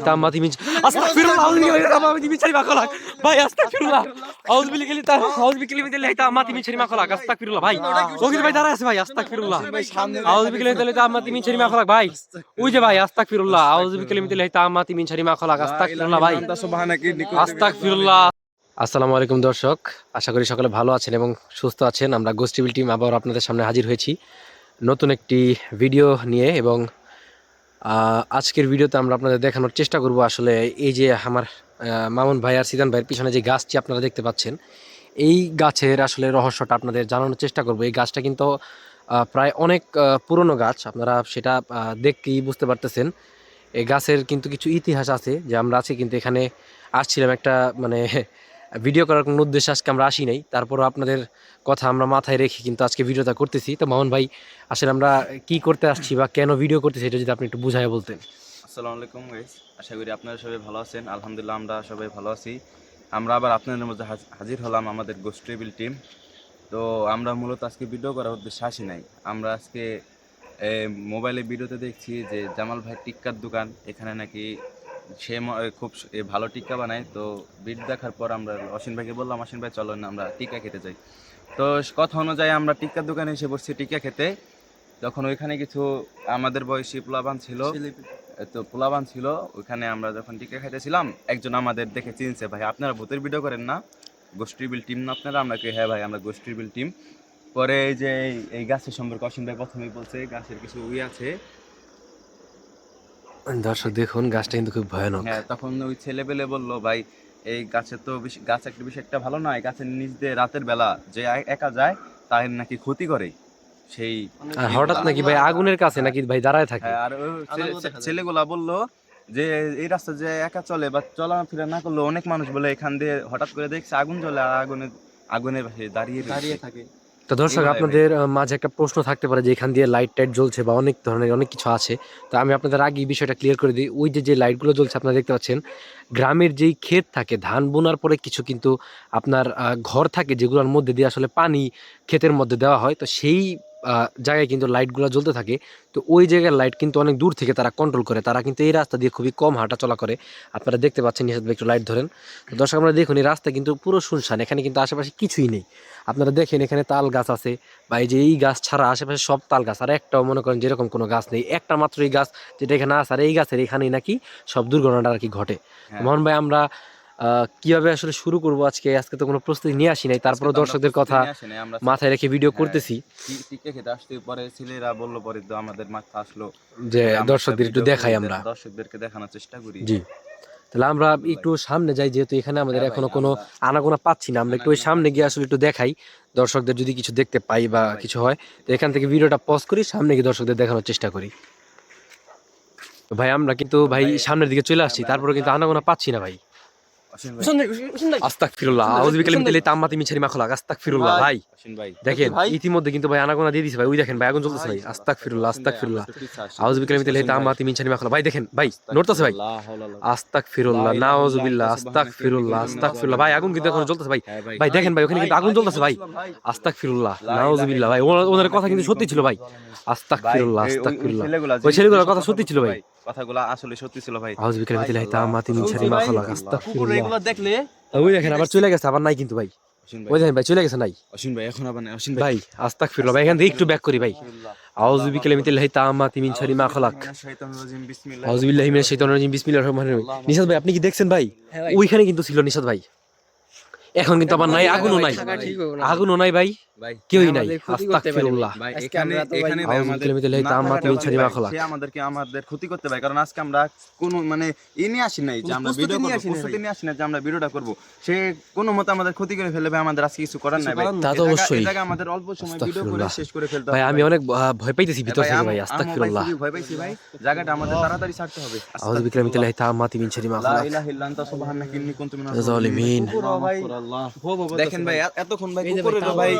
তাম্মাতি মিন আস্তাগফিরুল্লাহ আউযু বিল্লাহি মিনাশ শাইতানির রাজিম ভাই আস্তাগফিরুল্লাহ আউযু বিল্লাহি তাম্মাতি মিন শাইতানির রাজিম আস্তাগফিরুল্লাহ ভাই ওকে ভাই দাঁড়া আছে ভাই আস্তাগফিরুল্লাহ আউযু বিল্লাহি তাম্মাতি মিন শাইতানির রাজিম ভাই ওই যে ভাই আস্তাগফিরুল্লাহ আউযু বিল্লাহি তাম্মাতি মিন শাইতানির রাজিম আস্তাগফিরুল্লাহ ভাই আস্তাগফিরুল্লাহ। আসসালামু আলাইকুম দর্শক, আশা করি সকলে ভালো আছেন এবং সুস্থ আছেন। আমরা গোস্ট টিভি টিম আবার আপনাদের সামনে হাজির হয়েছি নতুন একটি ভিডিও নিয়ে এবং আজকের ভিডিওতে আমরা আপনাদের দেখানোর চেষ্টা করব আসলে এই যে আমার মামুন ভাই আর সিদান ভাইয়ের পিছনে যে গাছটি আপনারা দেখতে পাচ্ছেন, এই গাছের আসলে রহস্যটা আপনাদের জানানোর চেষ্টা করব। এই গাছটা কিন্তু প্রায় অনেক পুরনো গাছ, আপনারা সেটা দেখতেই বুঝতে পারতেছেন। এই গাছের কিন্তু কিছু ইতিহাস আছে যে আমরা আছি কিন্তু এখানে আসছিলাম একটা মানে ভিডিও করার কোনো উদ্দেশ্যে আজকে আমরা আসি নাই, তারপরও আপনাদের কথা আমরা মাথায় রেখে কিন্তু আজকে ভিডিওটা করতেছি। তো মামুন ভাই আসলে আমরা কি করতে আসছি বা কেন ভিডিও করতেছি এটা যদি আপনি একটু বুঝাই বলতেন। আসসালামু আলাইকুম গাইস, আশা করি আপনারা সবাই ভালো আছেন। আলহামদুলিল্লাহ আমরা সবাই ভালো আছি। আমরা আবার আপনাদের মধ্যে হাজির হলাম আমাদের গোস্ট টিভি টিম। তো আমরা মূলত আজকে ভিডিও করার উদ্দেশ্যে আসি নাই। আমরা আজকে মোবাইলে ভিডিওতে দেখছি যে জামাল ভাই টিক্কার দোকান, এখানে নাকি সে খুব ভালো টিক্কা বানায়। তো ভিডিও দেখার পর আমরা অসীম ভাইকে বললাম, অসীম ভাই চলো না আমরা টিক্কা খেতে যাই। তো কথা অনুযায়ী আমরা টিক্কার দোকানে এসে বসছি টিক্কা খেতে। তখন ওইখানে কিছু আমাদের বয়সী পোলাবান ছিল, তো পোলাবান ছিল ওইখানে। আমরা যখন টিকা খাইতেছিলাম একজন আমাদের দেখে চিনছে, ভাই আপনারা ভূতের ভিডিও করেন না, গোস্ট টিভি টিম না আপনারা? আমরা কি হ্যাঁ ভাই আমরা গোস্ট টিভি টিম। পরে এই যে এই গাছের সম্পর্কে অসীম ভাই প্রথমেই বলছে গাছের কিছু আছে। দর্শক দেখুন গাছটা কিন্তু খুব ভয়ানক। হ্যাঁ, তখন ওই ছেলেবেলে বললো ভাই এই গাছের তো গাছ একটা বিষয় একটা ভালো নয়, গাছের নিচ দিয়ে রাতের বেলা যে একা যায় তার নাকি ক্ষতি করে। সেই হঠাৎ নাকি ভাই আগুনের কাছে নাকি ভাই দাঁড়ায় থাকে। আর ছেলেগুলা বললো যে এই রাস্তা যে একা চলে বা চলাফেরা না করলে অনেক মানুষ বলে এখান দিয়ে হঠাৎ করে দেখছে আগুন জ্বলে আর আগুনের পাশে দাঁড়িয়ে থাকে। তো দর্শক আপনাদের মাঝে একটা প্রশ্ন থাকতে পারে যে এখান দিয়ে লাইট টাইট জ্বলছে বা অনেক ধরনের অনেক কিছু আছে। তো আমি আপনাদের আগে এই বিষয়টা ক্লিয়ার করে দিই। ওই যে লাইটগুলো জ্বলছে আপনারা দেখতে পাচ্ছেন, গ্রামের যেই ক্ষেত থাকে ধান বোনার পরে কিছু কিন্তু আপনার ঘর থাকে যেগুলোর মধ্যে দিয়ে আসলে পানি ক্ষেতের মধ্যে দেওয়া হয়। তো সেই জায়গায় কিন্তু লাইটগুলো জ্বলতে থাকে। তো ওই জায়গার লাইট কিন্তু অনেক দূর থেকে তারা কন্ট্রোল করে, তারা কিন্তু এই রাস্তা দিয়ে খুবই কম হাঁটা চলা করে। আপনারা দেখতে পাচ্ছেন নিষেধ একটু লাইট ধরেন। তো দর্শক আমরা দেখুন এই রাস্তা কিন্তু পুরো শুনশান, এখানে কিন্তু আশেপাশে কিছুই নেই। আপনারা দেখেন এখানে তাল গাছ আছে বা এই যে এই গাছ ছাড়া আশেপাশে সব তাল গাছ, আর একটাও মনে করেন যেরকম কোনো গাছ নেই। একটা মাত্র এই গাছ যেটা এখানে আছে, আর এই গাছের এখানেই নাকি সব দুর্ঘটনাটা আর কি ঘটে। মোহন ভাই আমরা কিভাবে আসলে শুরু করবো আজকে তো কোনো প্রস্তুতি নিয়ে আসি নাই, তারপরে দর্শকদের কথা মাথায় রেখে ভিডিও করতেছি। টিকে খেতে আসতে পরে ছেলেরা বললো, পরে তো আমাদের মাথা আসলো যে দর্শকদের একটু দেখাই, আমরা দর্শকদেরকে দেখানোর চেষ্টা করি। জি, তাহলে আমরা একটু সামনে যাই, যেহেতু এখানে আমাদের এখনো কোনো আনাগোনা পাচ্ছি না। আমরা একটু ওই সামনে গিয়ে আসলে একটু দেখাই দর্শকদের, যদি কিছু দেখতে পাই বা কিছু হয় তো এখান থেকে ভিডিওটা পজ করি, সামনে গিয়ে দর্শকদের দেখানোর চেষ্টা করি। ভাই আমরা কিন্তু ভাই সামনের দিকে চলে আসছি, তারপরে কিন্তু আনাগোনা পাচ্ছি না ভাই। আস্তাগফিরুল্লাহ আউযু বিকালিমাতিল্লাহি তাম্মাতি মিন শাররি মা খালাক আস্তাগফিরুল্লাহ। ভাই দেখেন ইতিমধ্যে কিন্তু ভাই আনাগোনা দিয়ে দিয়েছে ভাই, ওই দেখেন ভাই আগুন জ্বলতেছে ভাই। আস্তাগফিরুল্লাহ আস্তাগফিরুল্লাহ আউযু বিকালিমাতিল্লাহি তাম্মাতি মিন শাররি মা খালাক। ভাই দেখেন ভাই নড়তেছে ভাই। আস্তাগফিরুল্লাহ নাউযুবিল্লাহ আস্তাগফিরুল্লাহ আস্তাগফিরুল্লাহ। ভাই আগুন কিন্তু এখনো জ্বলতেছে ভাই। ভাই দেখেন ভাই ওখানে কিন্তু আগুন জ্বলতেছে ভাই। আস্তাগফিরুল্লাহ নাউযুবিল্লাহ। ভাই ওনার কথা কিন্তু সত্যি ছিল ভাই। আস্তাগফিরুল্লাহ আস্তাগফিরুল্লাহ। ওই ছেলেগুলোর কথা সত্যি ছিল ভাই, কথাগুলো আসলে সত্যি ছিল ভাই। আউযু বিকালিমাতিল্লাহি তাম্মাতি মিন শাররি মা খালাক আস্তাগফিরুল্লাহ। এগুলো দেখলে ওই দেখেন আবার চলে গেছে, আবার নাই কিন্তু ভাই। ওই দেখেন ভাই চলে গেছে, নাই অসীম ভাই এখন আবার নাই। অসীম ভাই আস্তাগফিরুল্লাহ। ভাই এখান থেকে একটু ব্যাক করি ভাই। আউযু বিকালিমাতিল্লাহি তাম্মাতি মিন শাররি মা খালাক আউযু বিল্লাহি মিনাশ শাইতানির রাজিম বিসমিল্লাহির রহমানির রহিম। নিশাত ভাই আপনি কি দেখছেন ভাই? ওইখানে কিন্তু ছিল নিশাত ভাই, এখন কিন্তু আবার নাই, আগুনও নাই, আগুনও নাই ভাই, কেউই নাই। আস্তাগফিরুল্লাহ ভাই এখানে আউযু বিকালিমাতিল্লাহি তাম্মাতি মিন শাররি মা খালাক। সে আমাদের ক্ষতি করতে পারে, কারণ আজকে আমরা কোনো মানে নিয়ে আসি নাই যে আমরা ভিডিও করব, প্রস্তুতি নিয়ে আসি না যে আমরা ভিডিওটা করব। সে কোনো মতে আমাদের ক্ষতি করে ফেলবে ভাই, আমাদের আজকে কিছু করার নাই ভাই। তা তো অবশ্যই এটা আমাদের অল্প সময় ভিডিও করে শেষ করে ফেলতে হবে ভাই। আমি অনেক ভয় পাইতেছি ভিতর থেকে ভাই। আস্তাগফিরুল্লাহ ভয় পাইছি ভাই, জায়গাটা আমাদের তাড়াতাড়ি ছাড়তে হবে। আউযু বিকালিমাতিল্লাহি তাম্মাতি মিন শাররি মা লা খালাক ইলাহা ইল্লা আনতা সুবহানাকা ইন্নী কুনতু মিনাজ জালিমিন। দেখেন ভাই এতক্ষণ ভাই কুকুরের ভাই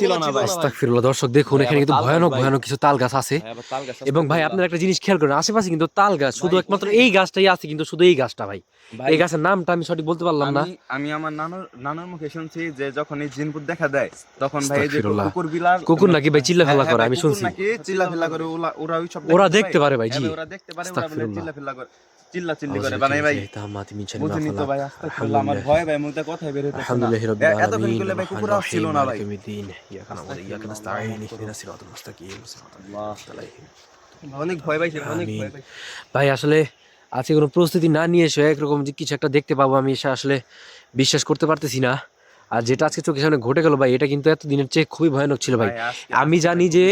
ছিল না ভাই। আস্তাগফিরুল্লাহ। দর্শক দেখুন এখানে কিন্তু ভয়ানক ভয়ানক কিছু তাল গাছ আছে। এবং ভাই আপনারা একটা জিনিস খেয়াল করেন, আশেপাশে কিন্তু তাল গাছ, শুধু একমাত্র এই গাছটাই আছে, কিন্তু শুধু এই গাছটা ভাই। এই গাছের নামটা আমি সঠিক বলতে পারলাম না। আমি আমার নানুর মুখে শুনছি যে যখন এই জিনপুত দেখা দেয় তখন ভাই এই যে কুকুর নাকি ভাই চিল্লাফেলা করে, আমি শুনছি নাকি চিল্লাফেলা করে। ওরা ওই সব ওরা দেখতে পারে ভাই। জি ওরা দেখতে পারে, ওরা চিল্লাফেলা করে চিল্লা চিল্লি করে বানাই ভাই বুঝিনি তো ভাই আস্তাগফিরুল্লাহ আমার ভয় ভাই মুখে কথাই বের হইতেছে না আলহামদুলিল্লাহি রাব্বিল আলামিন এতক্ষণ করলে ভাই কুকুর আসছিল না ভাই ইয়াকা না'বুদু ওয়া ইয়াকা নাস্তাঈন ইহদিনাস সিরাতাল মুস্তাকিম অনেক ভয় পাইছি অনেক ভয় পাইছি ভাই আসলে আজকে কোনো প্রস্তুতি না নিয়ে এসে একরকম যে কিছু একটা দেখতে পাবো আমি সেটা আসলে বিশ্বাস করতে পারতেছি না। আর যেটা আজকে চোখের সামনে ঘটে গেল ভাই, এটা কিন্তু এত দিনের চেয়ে খুবই ভয়ানক ছিল ভাই। আমি জানি যে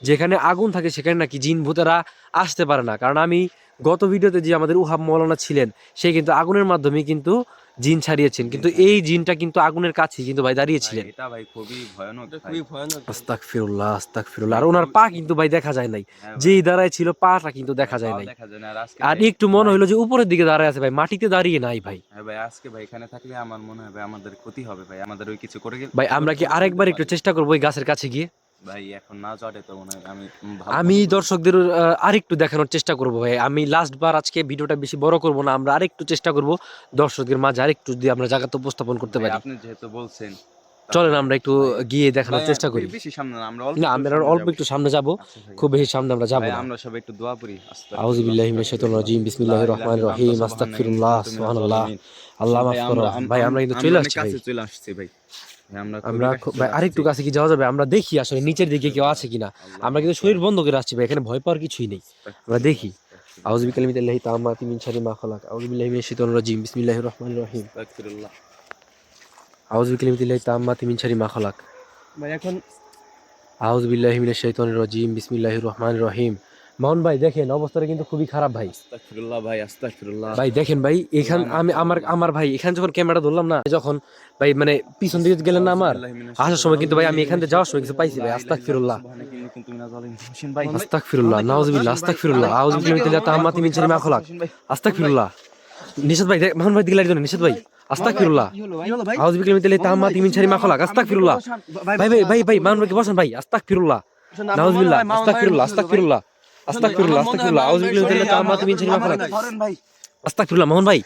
যেখানে আগুন থাকে সেখানে নাকি জিন ভূতেরা আসতে পারে না, কারণ আমি গত ভিডিওতে যে আমাদের উহাব মৌলানা ছিলেন সে কিন্তু আগুনের মাধ্যমে কিন্তু জিন ছাড়িয়েছেন, কিন্তু এই জিনটা কিন্তু আগুনের কাছে কিন্তু ভাই দাঁড়িয়েছিলেন। এটা ভাই খুবই ভয়ানক আস্তাগফিরুল্লাহ আস্তাগফিরুল্লাহ। আর ওনার পা কিন্তু ভাই দেখা যায় নাই, যেই দাঁড়ায় ছিল পাটা কিন্তু দেখা যায় নাই। আর একটু মনে হইলো যে উপরের দিকে দাঁড়ায় আছে ভাই, মাটিতে দাঁড়িয়ে নাই ভাই। হ্যাঁ ভাই আজকে ভাই এখানে থাকলে আমার মনে হয় ভাই আমাদের ক্ষতি হবে ভাই, আমাদের ওই কিছু করে গেলে ভাই আমরা কি আরেকবার একটু চেষ্টা করবো ওই গাছের কাছে গিয়ে? ভাই এখন না চড়ে তো মনে হয় আমি দর্শকদের আরেকটু দেখানোর চেষ্টা করব ভাই। আমি লাস্ট বার আজকে ভিডিওটা বেশি বড় করব না, আমরা আরেকটু চেষ্টা করব দর্শকদের মাঝে আরেকটু যদি আমরা জায়গাতে উপস্থাপন করতে পারি। আপনি যেহেতু বলছেন চলেন আমরা একটু গিয়ে দেখানোর চেষ্টা করি। বেশি সামনে না, আমরা অল্প একটু সামনে যাব, খুব বেশি সামনে আমরা যাব না। আমরা সবাই একটু দোয়া করি। আউযু বিল্লাহি মিনাশ শাইতানির রাজিম, বিসমিল্লাহির রহমানির রহিম, আস্তাগফিরুল্লাহ, সুবহানাল্লাহ, আল্লাহ মাফ করো। ভাই আমরা কিন্তু চলে আসছি ভাই। আমরা ভাই আরেকটু কাছে কি যাওয়া যাবে? আমরা দেখি আসলে নিচের দিকে কেউ আছে কিনা। আমরা কিন্তু শরীর বন্ধ করে আসছি ভাই, এখানে ভয় পাওয়ার কিছুই নেই। আমরা দেখি। আউযু বিকালিমিতাল্লাহি তাআম্মাতি মিন শাররি মা খালাক, আউযু বিল্লাহি মিনাশ শাইতানির রাজিম, বিসমিল্লাহির রহমানির রহিম, আস্তাগফিরুল্লাহ, আউযু বিকালিমিতাল্লাহি তাআম্মাতি মিন শাররি মা খালাক। ভাই এখন আউযু বিল্লাহি মিনাশ শাইতানির রাজিম, বিসমিল্লাহির রহমানির রহিম। মাউন ভাই দেখেন অবস্থাটা কিন্তু খুবই খারাপ ভাই। আস্তাগফিরুল্লাহ ভাই, আস্তাগফিরুল্লাহ ভাই দেখেন ভাই, এখান আমি আমার ভাই এখানে যখন ক্যামেরা ধরলাম না, যখন ভাই মানে পিছন দিকে গেলেন না আমার আসার সময়, কিন্তু ভাই আমি এখান থেকে যাওয়ার সময় কিছু পাইছি ভাই। আস্তাগফিরুল্লাহ আস্তাগফিরুল্লাহ, নাউযুবিল্লাহ, আস্তাগফিরুল্লাহ, আউযু বিল্লাহি মিনাশ তাআম্মাতি মিন শাররি মা খালাক, আস্তাগফিরুল্লাহ। নিশাত ভাই মাউন ভাই দিকে লাইট দেন, নিশাত ভাই আস্তাগফিরুল্লাহ, আউযু বিল্লাহি মিনাশ তাআম্মাতি মিন শাররি মা খালাক, আস্তাগফিরুল্লাহ। ভাই ভাই ভাই ভাই মাউন ভাই বসেন ভাই, আস্তাগফিরুল্লাহ, নাউযুবিল্লাহ, আস্তাগফিরুল্লাহ, আস্তাগফিরুল্লাহ, আস্তাগফিরুল্লাহ, আস্তাগফিরুল্লাহ, আউযু বিল্লাহি মিনাশ তাআম্মাতি মিন শাররি মা খালাক, আস্তাগফিরুল্লাহ। মামুন ভাই,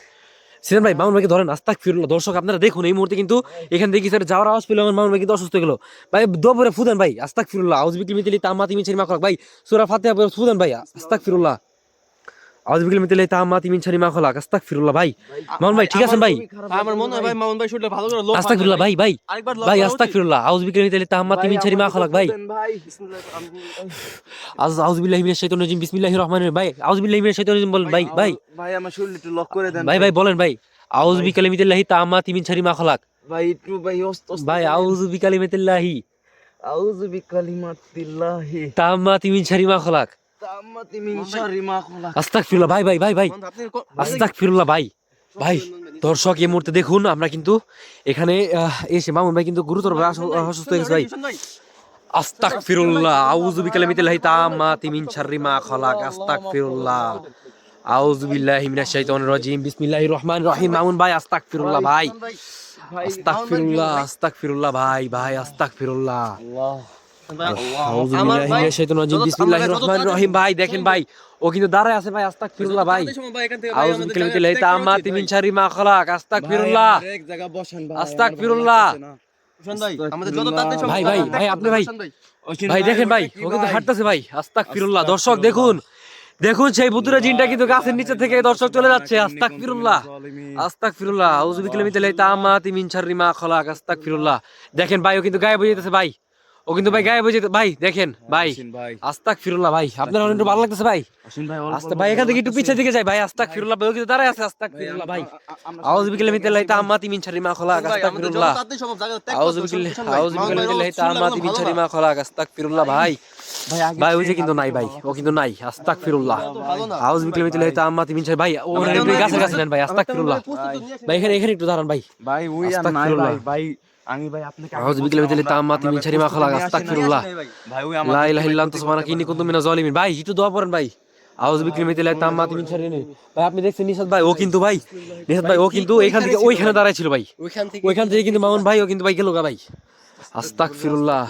সিনেন ভাই, মামুন ভাইকে ধরেন, আস্তাগফিরুল্লাহ। দর্শক আপনারা দেখুন এই মুহূর্তে কিন্তু এখান থেকে স্যার যাওয়ার আওয়াজ পেল, আমার মামুন ভাই কিন্তু অসুস্থ হয়ে গেল ভাই। দোপরে ফুদেন ভাই, আস্তাগফিরুল্লাহ, আউযু বিল্লাহি তাআম্মাতি মিন শাররি মা খালাক। ভাই সূরা ফাতিহা পড়ে ফুদেন ভাই, আস্তাগফিরুল্লাহ, আউযু বিল্লাহি তাআম্মাতি মিন শাররি মা খালাক, আস্তাগফিরুল্লাহ। ভাই মামুন ভাই ঠিক আছেন ভাই? আমার মনে হয় ভাই মামুন ভাই শুটলে ভালো করে লোক আস্তাগফিরুল্লাহ ভাই, ভাই ভাই আস্তাগফিরুল্লাহ, আউযু বিল্লাহি তাআম্মাতি মিন শাররি মা খালাক। ভাই আউযু বিল্লাহি মিনাশ শাইতানির রাজিম, বিসমিল্লাহির রহমানির রহিম। ভাই আউযু বিল্লাহি মিনাশ শাইতানির রাজিম বলেন ভাই। ভাই ভাই আমার শরীর একটু লক করে দেন ভাই, ভাই বলেন ভাই, আউযু বিকালিমিতিল্লাহি তাআম্মাতি মিন শাররি মা খালাক। ভাই একটু ভাই ভাই আউযু বিকালিমিতিল্লাহি আউযু বিকালিমাতিল্লাহি তাআম্মাতি মিন শাররি মা খালাক, তাআম্মাতি মিন শাররি মা খালাক, আস্তাগফিরুল্লাহ। ভাই ভাই ভাই ভাই আস্তাগফিরুল্লাহ। ভাই ভাই দর্শক এই মুহূর্তে দেখুন আমরা কিন্তু এখানে এসে মামুন ভাই কিন্তু গুরুতরভাবে অসুস্থ হয়ে গেছে ভাই। আস্তাগফিরুল্লাহ, আউযু বিকালিমিতিল্লাহি তাআম্মাতি মিন শাররি মা খালাক, আস্তাগফিরুল্লাহ, আউযু বিল্লাহি মিনাশ শাইতানির রাজিম, বিসমিল্লাহির রহমানির রহিম। মামুন ভাই আস্তাগফিরুল্লাহ, ভাই আস্তাগফিরুল্লাহ, আস্তাগফিরুল্লাহ, ভাই ভাই আস্তাগফিরুল্লাহ, আউযু বিল্লাহি মিনাশ শাইতানির রাজিম, বিসমিল্লাহির রহমানির রহিম। ভাই দেখেন ভাই ও কিন্তু দাঁড়ায় আছে ভাই, আস্তাগফিরুল্লাহ। ভাই আউযু বিকালিমিতিল্লাহি তাআম্মাতি মিন শাররি মা খালাক, আস্তাগফিরুল্লাহ, এক জায়গা বসেন ভাই, আস্তাগফিরুল্লাহ। আমাদের যত তাড়াতাড়ি ভাই ভাই ভাই আপনি ভাই ভাই দেখেন ভাই ও কিন্তু হাঁটতেছে ভাই, আস্তাগফিরুল্লাহ। দর্শক দেখুন দেখুন সেই ভুতুরে জিনটা কিন্তু গাছের নিচে থেকে দর্শক চলে যাচ্ছে, আস্তাগফিরুল্লাহ, আস্তাগফিরুল্লাহ, আউযু বিকালিমিতিল্লাহি তাআম্মাতি মিন শাররি মা খালাক, আস্তাগফিরুল্লাহ। দেখেন ভাই ও কিন্তু গায়েব হয়ে যেতেছে ভাই, ও কিন্তু ভাই গায়েব হয়ে যেতে ভাই, দেখেন ভাই আস্তাগফিরুল্লাহ। ভাই আপনার একটু ভালো লাগতেছে ভাই? আস্তে ভাই এখান থেকে একটু পিছে দিকে যাই ভাই, আস্তাগফিরুল্লাহ। ভাই ও কিন্তু দাঁড়ায় আছে, আস্তাগফিরুল্লাহ। ভাই আউযু বিকালিমিতিল্লাহি তাআম্মাতি মিন শাররি মা খালাক, আস্তাগফিরুল্লাহ, আউযু বিকালিমিতিল্লাহি তাআম্মাতি মিন শাররি মা খালাক, আস্তাগফিরুল্লাহ। ভাই ভাই ওই যে কিন্তু নাই ভাই, ও কিন্তু নাই, আস্তাগফিরুল্লাহ, আউযু বিকালিমিতিল্লাহি তাআম্মাতি মিন শাররি। ভাই ও গাছের কাছে নেন ভাই, আস্তাগফিরুল্লাহ। ভাই এখানে এখানে একটু দাঁড়ান ভাই, ভাই ওই আর নাই ভাই, ভাই আমি ভাই আপনাকে আউযু বিকালিমিতিল্লাহি তাআম্মাতি মিন শাররি মা খালাক, আস্তাগফিরুল্লাহ, ভাই ওই লা ইলাহা ইল্লা আনতা সুবহানাকা ইন্নী কুনতু মিনাজ জালিমিন। ভাই একটু দোয়া পড়েন ভাই, আউযু বিকালিমিতিল্লাহি তাআম্মাতি মিন শাররি। ভাই আপনি দেখছেন নিশাত ভাই ও কিন্তু ভাই, নিশাত ভাই ও কিন্তু এখান থেকে ওইখানে দাঁড়ায় ছিল ভাই, ওইখান থেকে কিন্তু মামুন ভাই ও কিন্তু ভাই গেল গা ভাই, আস্তাগফিরুল্লাহ,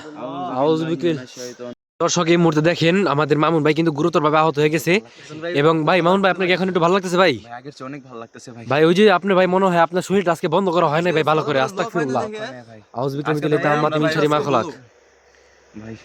আউযু বিকালিমিতিল্লাহি। দর্শক এই মুহূর্তে দেখেন আমাদের মামুন ভাই কিন্তু গুরুতরভাবে আহত হয়ে গেছে। এবং ভাই মামুন ভাই আপনাকে এখন একটু ভালো লাগতেছে ভাই? আগের চেয়ে অনেক ভালো লাগতেছে ভাই। ভাই ওই যে আপনি ভাই মনে হয় আপনার শরীরটা আজকে বন্ধ করা হয় না ভাই ভালো করে, আস্তাগফিরুল্লাহ, আউযু বিকালিমিতিল্লাহি তাআম্মাতি মিন শাররি মা খালাক। ভাই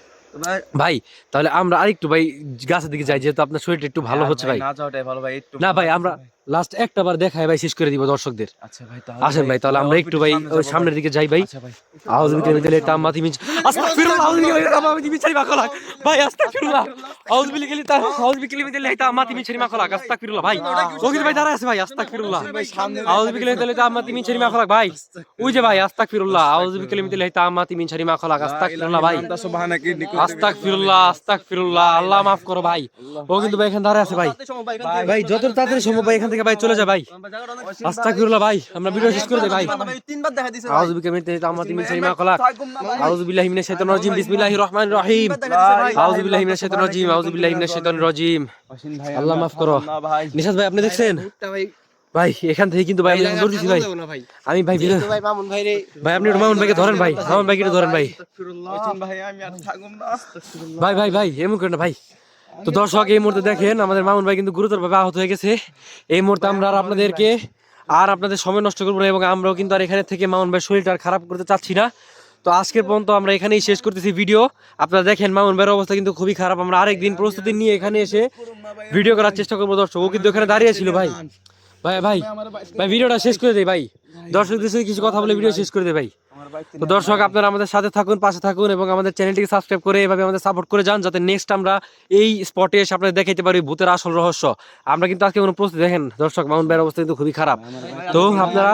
ভাই তাহলে আমরা আরেকটু ভাই গাছের দিকে যাই, যেহেতু আপনার শরীরটা একটু ভালো হচ্ছে ভাই। না যাওয়াটাই ভালো ভাই, একটু না ভাই আমরা লাস্ট একটা বার দেখায় ভাই শেষ করে দিব দর্শকদের। আচ্ছা ভাই আসেন ভাই তাহলে আমরা একটু ভাই ওই সামনের দিকে যাই ভাই। আচ্ছা ভাই আউযু বিল্লাহি মিনাশ তাম্মাতি মিন আস্তাগফিরুল্লাহ আউযু বিল্লাহি তাম্মাতি মিন শারি মা খালাক ভাই আস্তাগফিরুল্লাহ আউযু বিল্লাহি তাম্মাতি মিন শারি মা খালাক আস্তাগফিরুল্লাহ ভাই ওকে ভাই দাঁড়ায় আছে ভাই আস্তাগফিরুল্লাহ আউযু বিল্লাহি তাম্মাতি মিন শারি মা খালাক ভাই ওই যে ভাই আস্তাগফিরুল্লাহ আউযু বিল্লাহি তাম্মাতি মিন শারি মা খালাক আস্তাগফিরুল্লাহ ভাই আস্তাগফিরুল্লাহ আস্তাগফিরুল্লাহ আল্লাহ মাফ করো ভাই ও কিন্তু ভাই এখানে দাঁড়ায় আছে ভাই ভাই যত তাড়াতাড়ি সম্ভব ভাই এখান থেকে ভাই চলে যা ভাই আস্তাগফিরুল্লাহ ভাই আমরা ভিডিও শেষ করে দেই ভাই তিনবার দেখা দিছে আউযু বিল্লাহি তাম্মাতি মিন শারি মা খালাক আউযু বিল্লাহি মিনাশ শাইতানির রাজিম বিসমিল্লাহির রহমানির রহিম আউযু বিল্লাহি মিনাশ শাইতানির রাজিম আউযু বিল্লাহি মিনাশ শাইতানির রাজিম আল্লাহ মাফ করো নিশাত ভাই আপনি দেখছেন ভাই এখান থেকে কিন্তু ভাই আমি দৌড়ছি ভাই আমি ভাই ভাই মামুন ভাই রে ভাই আপনি একটু মামুন ভাইকে ধরেন ভাই মামুন ভাইকে একটু ধরেন ভাই ভাই আমি আর থাকুম না ভাই ভাই ভাই এমন করেন না ভাই। তো দর্শক এই মুহূর্তে দেখেন আমাদের মামুন ভাই কিন্তু গুরুতরভাবে আহত হয়ে গেছে। এই মুহূর্তে আমরা আর আপনাদের সময় নষ্ট করবো না এবং আমরাও কিন্তু আর এখানে থেকে মামুন ভাই শরীরটা আর খারাপ করতে চাচ্ছি না। তো আজকের পর্যন্ত আমরা এখানেই শেষ করতেছি ভিডিও। আপনারা দেখেন মামুন ভাইয়ের অবস্থা কিন্তু খুবই খারাপ। আমরা আরেকদিন প্রস্তুতি নিয়ে এখানে এসে ভিডিও করার চেষ্টা করবো। দর্শক ও কিন্তু এখানে দাঁড়িয়ে ছিল ভাই ভাই ভাই ভাই ভিডিওটা শেষ করে দেই ভাই দর্শকদের সাথে কিছু কথা বলে ভিডিও শেষ করে দেই ভাই। তো দর্শক আপনারা আমাদের সাথে থাকুন পাশে থাকুন এবং আমাদের চ্যানেলটিকে সাবস্ক্রাইব করে এভাবে আমাদের সাপোর্ট করে যান যাতে নেক্সট আমরা এই স্পটে এসে আপনাদের দেখাইতে পারি ভূতের আসল রহস্য। আমরা কিন্তু আজকে কোনো প্রস্তুতি দেখেন দর্শক মামুন ভাইয়ের অবস্থা কিন্তু খুবই খারাপ। তো আপনারা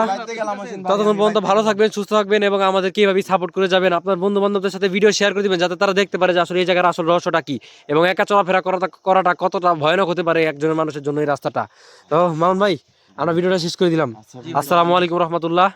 ততক্ষণ পর্যন্ত ভালো থাকবেন সুস্থ থাকবেন এবং আমাদেরকে এইভাবে সাপোর্ট করে যাবেন। আপনার বন্ধু বান্ধবদের সাথে ভিডিও শেয়ার করে দিবেন যাতে তারা দেখতে পারে যে আসলে এই জায়গার আসল রহস্যটা কি এবং একা চলাফেরা করাটা কতটা ভয়ানক হতে পারে একজনের মানুষের জন্য এই রাস্তাটা। তো মামুন ভাই আমরা ভিডিওটা শেষ করে দিলাম। আসসালামু আলাইকুম রহমতুল্লাহ।